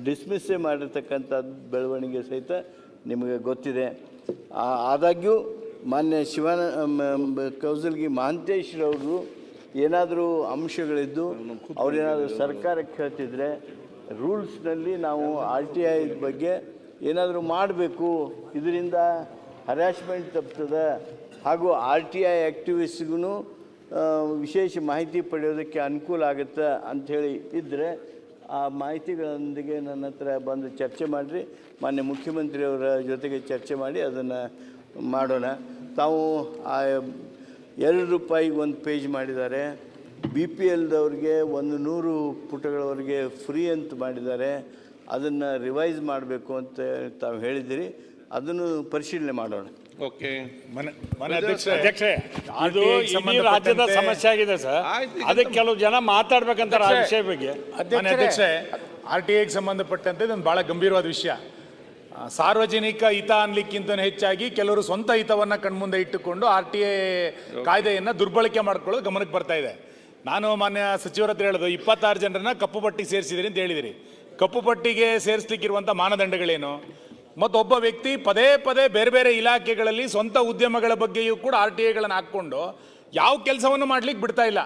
ಡಿಸ್ಮಿಸ್ಸೇ ಮಾಡಿರ್ತಕ್ಕಂಥದ್ದು ಬೆಳವಣಿಗೆ ಸಹಿತ ನಿಮಗೆ ಗೊತ್ತಿದೆ. ಆದಾಗ್ಯೂ ಮಾನ್ಯ ಕೌಸಲ್ಗಿ ಮಹಾಂತೇಶ್ರವರು ಏನಾದರೂ ಅಂಶಗಳಿದ್ದು ಅವರೇನಾದರೂ ಸರ್ಕಾರಕ್ಕೆ ಹೇಳ್ತಿದ್ರೆ ರೂಲ್ಸ್ನಲ್ಲಿ ನಾವು RTI ಬಗ್ಗೆ ಏನಾದರೂ ಮಾಡಬೇಕು, ಇದರಿಂದ ಹರ್ಯಾಸ್ಮೆಂಟ್ ತಪ್ತದೆ ಹಾಗೂ RTI ಆ್ಯಕ್ಟಿವಿಸ್ಟ್ಗೂ ವಿಶೇಷ ಮಾಹಿತಿ ಪಡೆಯೋದಕ್ಕೆ ಅನುಕೂಲ ಆಗುತ್ತೆ ಅಂಥೇಳಿ ಇದ್ದರೆ ಆ ಮಾಹಿತಿಗಳೊಂದಿಗೆ ನನ್ನ ಹತ್ರ ಬಂದು ಚರ್ಚೆ ಮಾಡಿರಿ. ಮಾನ್ಯ ಮುಖ್ಯಮಂತ್ರಿಯವರ ಜೊತೆಗೆ ಚರ್ಚೆ ಮಾಡಿ ಅದನ್ನು ಮಾಡೋಣ. ತಾವು ಆ ₹2 ಒಂದು ಪೇಜ್ ಮಾಡಿದ್ದಾರೆ. BPLದವ್ರಿಗೆ 100 ಪುಟಗಳವರೆಗೆ ಫ್ರೀ ಅಂತ ಮಾಡಿದ್ದಾರೆ. ಅದನ್ನು ರಿವೈಸ್ ಮಾಡಬೇಕು ಅಂತ ತಾವು ಹೇಳಿದ್ದೀರಿ. ಅದನ್ನು ಪರಿಶೀಲನೆ ಮಾಡೋಣ. ಓಕೆ. ಅಧ್ಯಕ್ಷರೇ, ಅದು ಇಡೀ ರಾಜ್ಯದ ಸಮಸ್ಯೆ ಆಗಿದೆ ಸರ್. ಅದಕ್ಕೆ ಕೆಲವು ಜನ ಮಾತಾಡ್ಬೇಕಂತಾರೆ ಆ ವಿಷಯ ಬಗ್ಗೆ. ಅಧ್ಯಕ್ಷರೇ, RTIಗೆ ಸಂಬಂಧಪಟ್ಟಂತೆ ಇದೊಂದು ಬಹಳ ಗಂಭೀರವಾದ ವಿಷಯ. ಸಾರ್ವಜನಿಕ ಹಿತ ಅನ್ಲಿಕ್ಕಿಂತ ಹೆಚ್ಚಾಗಿ ಕೆಲವರು ಸ್ವಂತ ಹಿತವನ್ನ ಕಣ್ಮುಂದೆ ಇಟ್ಟುಕೊಂಡು RTI ಕಾಯ್ದೆಯನ್ನ ದುರ್ಬಳಕೆ ಮಾಡ್ಕೊಳ್ಳೋದು ಗಮನಕ್ಕೆ ಬರ್ತಾ ಇದೆ. ನಾನು ಮಾನ್ಯ ಸಚಿವರ ಹತ್ರ ಹೇಳೋದು 26 ಜನರನ್ನ ಕಪ್ಪು ಪಟ್ಟಿ ಸೇರಿಸಿದಿರಿ ಅಂತ ಹೇಳಿದಿರಿ. ಕಪ್ಪು ಪಟ್ಟಿಗೆ ಸೇರಿಸಲಿಕ್ಕಿರುವಂಥ ಮಾನದಂಡಗಳೇನು? ಮತ್ತು ಒಬ್ಬ ವ್ಯಕ್ತಿ ಪದೇ ಪದೇ ಬೇರೆ ಬೇರೆ ಇಲಾಖೆಗಳಲ್ಲಿ ಸ್ವಂತ ಉದ್ಯಮಗಳ ಬಗ್ಗೆಯೂ ಕೂಡ RTIಗಳನ್ನು ಹಾಕ್ಕೊಂಡು ಯಾವ ಕೆಲಸವನ್ನು ಮಾಡ್ಲಿಕ್ಕೆ ಬಿಡ್ತಾ ಇಲ್ಲ.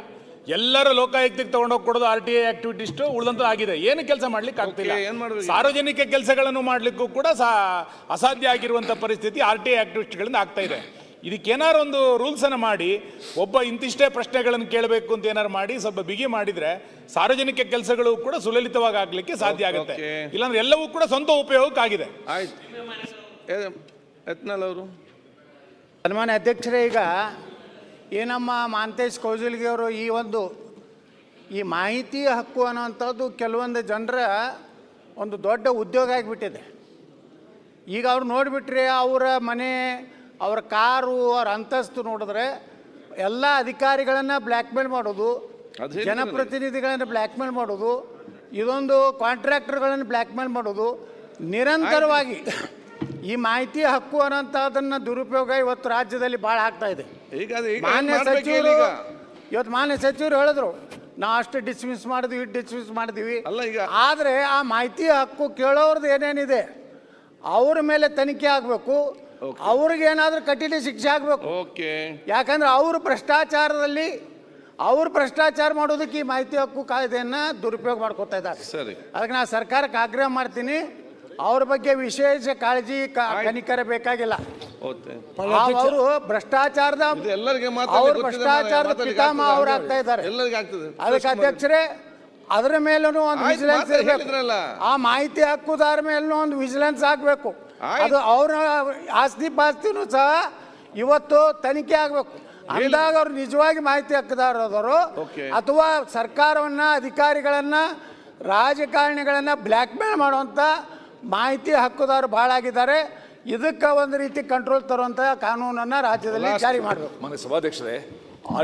ಎಲ್ಲರೂ ಲೋಕಾಯುಕ್ತಕ್ಕೆ ತಗೊಂಡೋಗಿ ಕೊಡೋದು RTI ಆಕ್ಟಿವಿಟಿಸ್ಟ್ ಉಳಿದಂತ ಆಗಿದೆ. ಏನು ಕೆಲಸ ಮಾಡ್ಲಿಕ್ಕೆ ಆಗ್ತಿಲ್ಲ. ಸಾರ್ವಜನಿಕ ಕೆಲಸಗಳನ್ನು ಮಾಡ್ಲಿಕ್ಕೂ ಕೂಡ ಅಸಾಧ್ಯ ಆಗಿರುವಂಥ ಪರಿಸ್ಥಿತಿ RTI ಆಕ್ಟಿವಿಸ್ಟ್ಗಳಿಂದ ಆಗ್ತಾ ಇದೆ. ಇದಕ್ಕೇನಾರು ಒಂದು ರೂಲ್ಸ್ ಅನ್ನು ಮಾಡಿ ಒಬ್ಬ ಇಂತಿಷ್ಟೇ ಪ್ರಶ್ನೆಗಳನ್ನು ಕೇಳಬೇಕು ಅಂತ ಏನಾರು ಮಾಡಿ ಸ್ವಲ್ಪ ಬಿಗಿ ಮಾಡಿದ್ರೆ ಸಾರ್ವಜನಿಕ ಕೆಲಸಗಳು ಕೂಡ ಸುಲಲಿತವಾಗಿ ಆಗ್ಲಿಕ್ಕೆ ಸಾಧ್ಯ ಆಗುತ್ತೆ. ಇಲ್ಲಾಂದ್ರೆ ಎಲ್ಲವೂ ಕೂಡ ಸ್ವಂತ ಉಪಯೋಗಕ್ಕಾಗಿದೆ. ಆಯ್ತು. ಯತ್ನಾಳ್ ಅವರು. ಸನ್ಮಾನ್ಯ ಅಧ್ಯಕ್ಷರೇ, ಈಗ ಏನಮ್ಮ ಮಹಾಂತೇಶ್ ಕೌಜಲ್ಗಿ ಅವರು ಈ ಮಾಹಿತಿ ಹಕ್ಕು ಅನ್ನೋವಂಥದ್ದು ಕೆಲವೊಂದು ಜನರ ಒಂದು ದೊಡ್ಡ ಉದ್ಯೋಗ ಆಗಿಬಿಟ್ಟಿದೆ. ಈಗ ಅವ್ರು ನೋಡಿಬಿಟ್ರೆ ಅವರ ಮನೆ, ಅವರ ಕಾರು, ಅವರ ಅಂತಸ್ತು ನೋಡಿದ್ರೆ ಎಲ್ಲ ಅಧಿಕಾರಿಗಳನ್ನು ಬ್ಲ್ಯಾಕ್ಮೇಲ್ ಮಾಡೋದು, ಜನಪ್ರತಿನಿಧಿಗಳನ್ನು ಬ್ಲ್ಯಾಕ್ಮೇಲ್ ಮಾಡೋದು, ಇದೊಂದು ಕಾಂಟ್ರಾಕ್ಟರ್ಗಳನ್ನು ಬ್ಲ್ಯಾಕ್ಮೇಲ್ ಮಾಡೋದು, ನಿರಂತರವಾಗಿ ಈ ಮಾಹಿತಿ ಹಕ್ಕು ಅನ್ನೋಂಥದ್ದನ್ನು ದುರುಪಯೋಗ ಇವತ್ತು ರಾಜ್ಯದಲ್ಲಿ ಭಾಳ ಆಗ್ತಾ ಇದೆ. ಇವತ್ತು ಮಾನ್ಯ ಸಚಿವರು ಹೇಳಿದ್ರು, ನಾವು ಅಷ್ಟು ಡಿಸ್ಮಿಸ್ ಮಾಡಿದ್ವಿ. ಆದರೆ ಆ ಮಾಹಿತಿ ಹಕ್ಕು ಕೇಳೋರ್ದು ಏನೇನಿದೆ ಅವ್ರ ಮೇಲೆ ತನಿಖೆ ಆಗಬೇಕು. ಅವ್ರಿಗೆ ಏನಾದರೂ ಕಠಿಣ ಶಿಕ್ಷೆ ಆಗಬೇಕು. ಯಾಕಂದ್ರೆ ಅವರು ಭ್ರಷ್ಟಾಚಾರ ಮಾಡೋದಕ್ಕೆ ಈ ಮಾಹಿತಿ ಹಕ್ಕು ಕಾಯ್ದೆಯನ್ನು ದುರುಪಯೋಗ ಮಾಡ್ಕೋತಾ ಇದ್ದಾರೆ. ಅದಕ್ಕೆ ನಾನು ಸರ್ಕಾರಕ್ಕೆ ಆಗ್ರಹ ಮಾಡ್ತೀನಿ, ಅವ್ರ ಬಗ್ಗೆ ವಿಶೇಷ ಕಾಳಜಿ ಕನಿಕರ ಬೇಕಾಗಿಲ್ಲ. ಅವರು ಭ್ರಷ್ಟಾಚಾರದ ಪಿತಾಮಹ ಅವ್ರು ಆಗ್ತಾ ಇದ್ದಾರೆ. ಅದಕ್ಕೆ ಅಧ್ಯಕ್ಷರೇ, ಅದರ ಮೇಲೂ ಒಂದು ವಿಜಿಲೆನ್ಸ್ ಇರಬೇಕು. ಆ ಮಾಹಿತಿ ಹಕ್ಕುದಾರ ಮೇಲೂ ಒಂದು ವಿಜಿಲೆನ್ಸ್ ಆಗಬೇಕು. ಅದು ಅವರ ಆಸ್ತಿ ಪಾಸ್ತಿನೂ ಸಹ ಇವತ್ತು ತನಿಖೆ ಆಗಬೇಕು. ಅಂದಾಗ ಅವ್ರು ನಿಜವಾಗಿ ಮಾಹಿತಿ ಹಕ್ಕುದಾರರು ಅಥವಾ ಸರ್ಕಾರವನ್ನ, ಅಧಿಕಾರಿಗಳನ್ನ, ರಾಜಕಾರಣಿಗಳನ್ನ ಬ್ಲ್ಯಾಕ್ ಮೇಲ್ ಮಾಡುವಂಥ ಮಾಹಿತಿ ಹಕ್ಕುದಾರರು ಭಾಳ ಆಗಿದ್ದಾರೆ. ಇದಕ್ಕೆ ಒಂದು ರೀತಿ ಕಂಟ್ರೋಲ್ ತರುವಂಥ ಕಾನೂನನ್ನು ರಾಜ್ಯದಲ್ಲಿ ಜಾರಿ ಮಾಡಬೇಕು. ಮಾನ್ಯ ಸಭಾಧ್ಯಕ್ಷರೇ,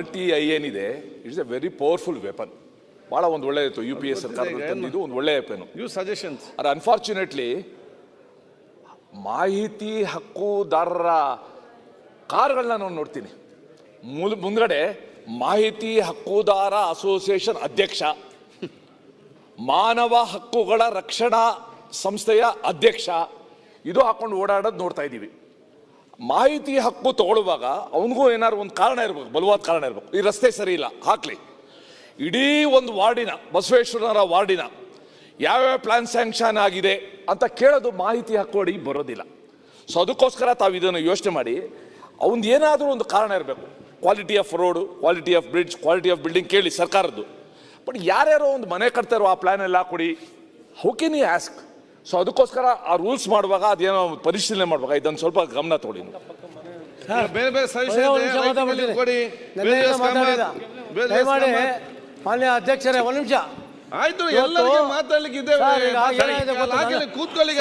RTI ಏನಿದೆ, it's A very powerful weapon. ಭಾಳ ಒಂದು ಒಳ್ಳೆ UPA ಸರ್ಕಾರ ತಂದಿದ್ದು ಒಂದು ಒಳ್ಳೆಯ ವೆಪನ್. ಸಜೆಷನ್ಸ್ ಆದರೆ ಅನ್ಫಾರ್ಚುನೇಟ್ಲಿ ಮಾಹಿತಿ ಹಕ್ಕುದಾರರ ಕಾರ್ಗಳನ್ನ ನಾನು ನೋಡ್ತೀನಿ. ಮುಂದ್ಗಡೆ ಮಾಹಿತಿ ಹಕ್ಕುದಾರ ಅಸೋಸಿಯೇಷನ್ ಅಧ್ಯಕ್ಷ, ಮಾನವ ಹಕ್ಕುಗಳ ರಕ್ಷಣಾ ಸಂಸ್ಥೆಯ ಅಧ್ಯಕ್ಷ, ಇದು ಹಾಕೊಂಡು ಓಡಾಡೋದು ನೋಡ್ತಾ ಇದ್ದೀವಿ. ಮಾಹಿತಿ ಹಕ್ಕು ತಗೊಳ್ಳುವಾಗ ಅವನಿಗೂ ಏನಾದ್ರು ಒಂದು ಕಾರಣ ಇರಬೇಕು, ಬಲವಾದ ಕಾರಣ ಇರಬೇಕು. ಈ ರಸ್ತೆ ಸರಿ ಇಲ್ಲ, ಹಾಕ್ಲಿ. ಇಡೀ ಒಂದು ವಾರ್ಡಿನ, ಬಸವೇಶ್ವರರ ವಾರ್ಡಿನ ಯಾವ್ಯಾವ ಪ್ಲಾನ್ ಸ್ಯಾಂಕ್ಷನ್ ಆಗಿದೆ ಅಂತ ಕೇಳೋದು ಮಾಹಿತಿ ಹಕ್ಕು ಅಡಿ ಬರೋದಿಲ್ಲ. ಸೊ ಅದಕ್ಕೋಸ್ಕರ ತಾವು ಇದನ್ನು ಯೋಚನೆ ಮಾಡಿ, ಅವನು ಏನಾದರೂ ಒಂದು ಕಾರಣ ಇರಬೇಕು. Quality of road, quality of bridge, quality of building ಕೇಳಿ ಸರ್ಕಾರದ್ದು. ಬಟ್ ಯಾರ್ಯಾರೋ ಒಂದು ಮನೆ ಕಟ್ತಾರೋ ಆ ಪ್ಲಾನ್ ಎಲ್ಲ ಕೊಡಿ, how can you ask? So ಅದಕ್ಕೋಸ್ಕರ ಆ ರೂಲ್ಸ್ ಮಾಡುವಾಗ ಅದೇನೋ ಪರಿಶೀಲನೆ ಮಾಡುವಾಗ ಇದನ್ನು ಸ್ವಲ್ಪ ಗಮನ ತಗೊಳ್ಳಿ. ಮಾನ್ಯ ಅಧ್ಯಕ್ಷರೇ, ಒಂದು ನಿಮಿಷ ಆಯ್ತು. ಎಲ್ಲರಿಗೆ ಮಾತಾಡ್ಲಿಕ್ಕೆ ಇದ್ದೇವೆ. ಕೂತ್ಕೊಳ್ಳಿ.